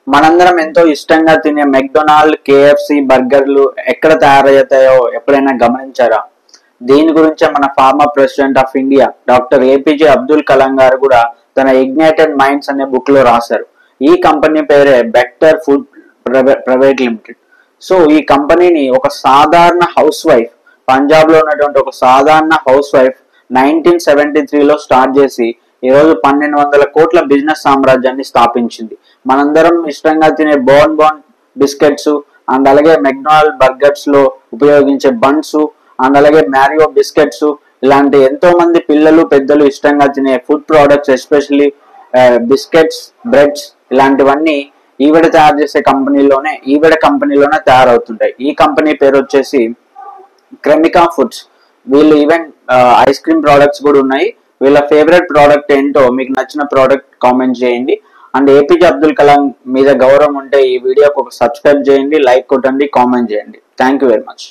మనందరం ఎంతో ఇష్టంగా తినే మెక్డొనాల్డ్, కేఎఫ్సి బర్గర్లు ఎక్కడ తయారవుతాయో ఎప్పుడైనా గమనించారా? దీని గురించే మన former president of India doctor APJ Abdul Kalam గారు కూడా తన ఇగ్నైటెడ్ మైండ్స్ అనే బుక్ లో రాశారు. ఈ కంపెనీ పేరే Bector food private limited. So ఈ కంపెనీని ఒక సాధారణ హౌస్ వైఫ్, పంజాబ్ లో ఉన్నటువంటి ఒక సాధారణ హౌస్ వైఫ్ 1973లో స్టార్ట్ చేసి ఈరోజు 1200 కోట్ల బిజినెస్ సామ్రాజ్యాన్ని స్థాపించింది. మనందరం ఇష్టంగా తినే బోన్ బిస్కెట్స్ అండ్ అలాగే మెక్డొనాల్డ్ బర్గర్స్ లో ఉపయోగించే బన్స్ అండ్ అలాగే మ్యారియో బిస్కెట్స్, ఇలాంటి ఎంతో మంది పిల్లలు పెద్దలు ఇష్టంగా తినే food products, especially biscuits, breads, ఇలాంటివన్నీ ఈవిడ తయారు చేసే కంపెనీలోనే తయారవుతుంటాయి. ఈ కంపెనీ పేరు వచ్చేసి క్రెమికా ఫుడ్స్. వీళ్ళు ఈవెన్ ఐస్ క్రీమ్ ప్రోడక్ట్స్ కూడా ఉన్నాయి. వీళ్ళ ఫేవరెట్ ప్రోడక్ట్ ఏంటో, మీకు నచ్చిన ప్రోడక్ట్ కామెంట్ చేయండి. అండ్ ఏపీజే అబ్దుల్ కలాం మీద గౌరవం ఉంటే ఈ వీడియోకి ఒక సబ్స్క్రైబ్ చేయండి, లైక్ కొట్టండి, కామెంట్ చేయండి. Thank you very much.